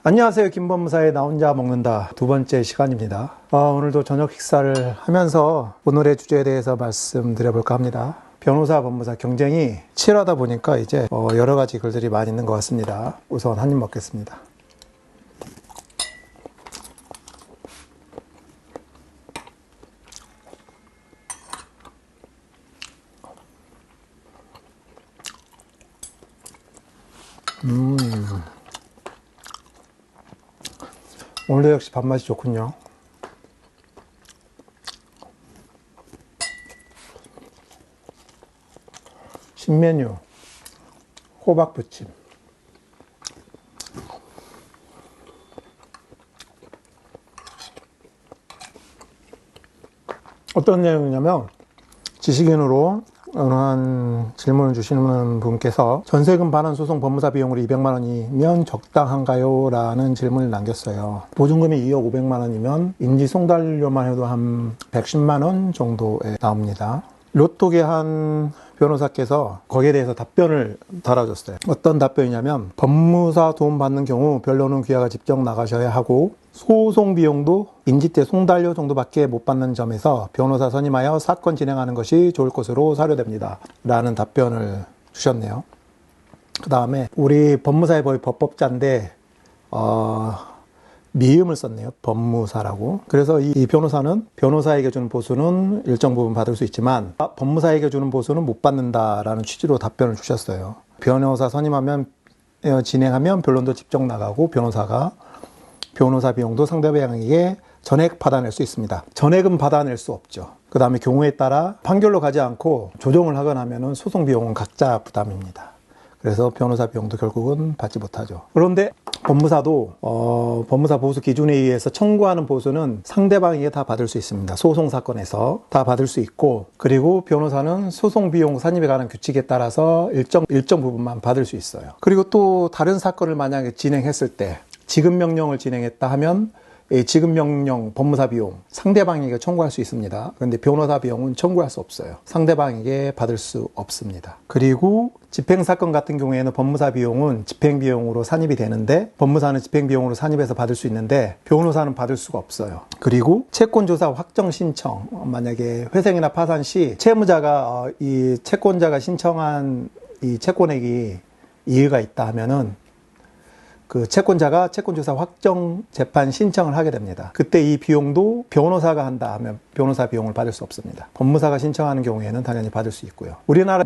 안녕하세요. 김법무사의 나 혼자 먹는다 두 번째 시간입니다. 오늘도 저녁 식사를 하면서 오늘의 주제에 대해서 말씀드려볼까 합니다. 변호사, 법무사 경쟁이 치열하다 보니까 이제 여러 가지 글들이 많이 있는 것 같습니다. 우선 한 입 먹겠습니다. 오늘도 역시 밥맛이 좋군요. 신메뉴 호박부침. 어떤 내용이냐면 지식인으로 어느 한 질문을 주시는 분께서 전세금 반환 소송 법무사 비용으로 200만 원이면 적당한가요? 라는 질문을 남겼어요. 보증금이 2억 500만 원이면 인지 송달료만 해도 한 110만 원 정도에 나옵니다. 로또계 한 변호사께서 거기에 대해서 답변을 달아줬어요. 어떤 답변이냐면 법무사 도움 받는 경우 변론은 귀하가 직접 나가셔야 하고 소송 비용도 인지대 송달료 정도밖에 못 받는 점에서 변호사 선임하여 사건 진행하는 것이 좋을 것으로 사료됩니다. 라는 답변을 주셨네요. 그 다음에 우리 법무사의 법법자인데 미음을 썼네요. 법무사라고. 그래서 이 변호사는 변호사에게 주는 보수는 일정 부분 받을 수 있지만 법무사에게 주는 보수는 못 받는다라는 취지로 답변을 주셨어요. 변호사 선임하면 진행하면 변론도 직접 나가고 변호사가 변호사 비용도 상대방에게 전액 받아낼 수 있습니다. 전액은 받아낼 수 없죠. 그 다음에 경우에 따라 판결로 가지 않고 조정을 하거나 하면은 소송 비용은 각자 부담입니다. 그래서 변호사 비용도 결국은 받지 못하죠. 그런데 법무사도 법무사 보수 기준에 의해서 청구하는 보수는 상대방에게 다 받을 수 있습니다. 소송 사건에서 다 받을 수 있고, 그리고 변호사는 소송 비용 산입에 관한 규칙에 따라서 일정 부분만 받을 수 있어요. 그리고 또 다른 사건을 만약에 진행했을 때 지급 명령을 진행했다 하면 이 지급 명령 법무사 비용 상대방에게 청구할 수 있습니다. 그런데 변호사 비용은 청구할 수 없어요. 상대방에게 받을 수 없습니다. 그리고 집행사건 같은 경우에는 법무사 비용은 집행비용으로 산입이 되는데 법무사는 집행비용으로 산입해서 받을 수 있는데 변호사는 받을 수가 없어요. 그리고 채권조사 확정 신청, 만약에 회생이나 파산 시 채무자가 이 채권자가 신청한 이 채권액이 이의가 있다 하면은 그 채권자가 채권조사 확정 재판 신청을 하게 됩니다. 그때 이 비용도 변호사가 한다 하면 변호사 비용을 받을 수 없습니다. 법무사가 신청하는 경우에는 당연히 받을 수 있고요. 우리나라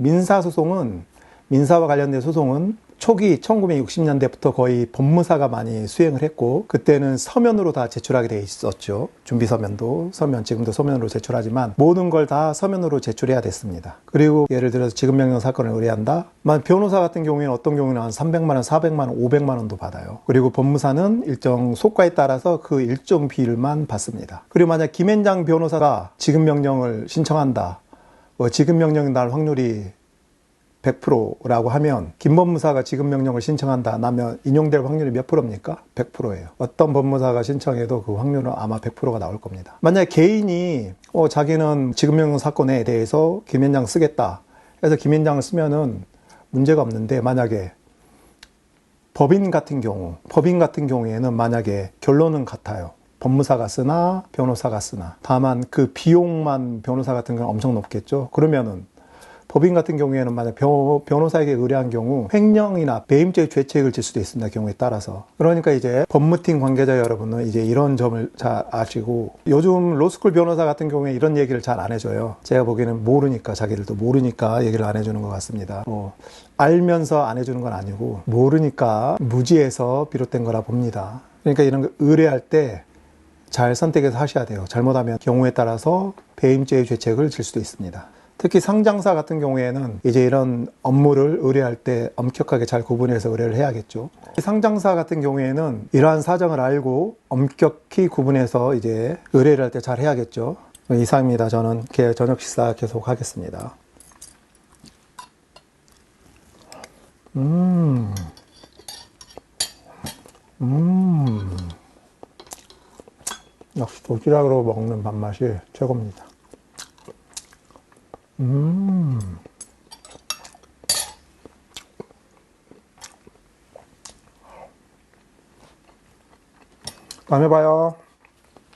민사와 관련된 소송은 초기 1960년대부터 거의 법무사가 많이 수행을 했고, 그때는 서면으로 다 제출하게 돼 있었죠. 준비 서면도 지금도 서면으로 제출하지만 모든 걸 다 서면으로 제출해야 됐습니다. 그리고 예를 들어서 지급명령 사건을 의뢰한다. 변호사 같은 경우에는 어떤 경우는 한 300만 원, 400만 원, 500만 원도 받아요. 그리고 법무사는 일정 소과에 따라서 그 일정 비율만 받습니다. 그리고 만약 김앤장 변호사가 지급명령을 신청한다. 지급명령이 날 확률이 100%라고 하면 김법무사가 지급명령을 신청한다 나면 인용될 확률이 몇 프로입니까? 100%예요. 어떤 법무사가 신청해도 그 확률은 아마 100%가 나올 겁니다. 만약에 개인이 자기는 지급명령 사건에 대해서 김앤장 쓰겠다 해서 김앤장을 쓰면은 문제가 없는데, 만약에 법인 같은 경우에는 만약에 결론은 같아요. 법무사가 쓰나 변호사가 쓰나, 다만 그 비용만 변호사 같은 경우는 엄청 높겠죠. 그러면은 법인 같은 경우에는 만약 변호사에게 의뢰한 경우 횡령이나 배임죄의 죄책을 질 수도 있습니다. 경우에 따라서. 그러니까 이제 법무팀 관계자 여러분은 이제 이런 점을 잘 아시고, 요즘 로스쿨 변호사 같은 경우에 이런 얘기를 잘 안 해줘요. 제가 보기에는 자기들도 모르니까 얘기를 안 해주는 것 같습니다. 알면서 안 해주는 건 아니고 모르니까 무지에서 비롯된 거라 봅니다. 그러니까 이런 거 의뢰할 때 잘 선택해서 하셔야 돼요. 잘못하면 경우에 따라서 배임죄의 죄책을 질 수도 있습니다. 특히 상장사 같은 경우에는 이제 이런 업무를 의뢰할 때 엄격하게 잘 구분해서 의뢰를 해야겠죠. 상장사 같은 경우에는 이러한 사정을 알고 엄격히 구분해서 이제 의뢰를 할 때 잘 해야겠죠. 이상입니다. 저는 저녁 식사 계속 하겠습니다. 역시 도시락으로 먹는 밥맛이 최고입니다. 다음에 봐요.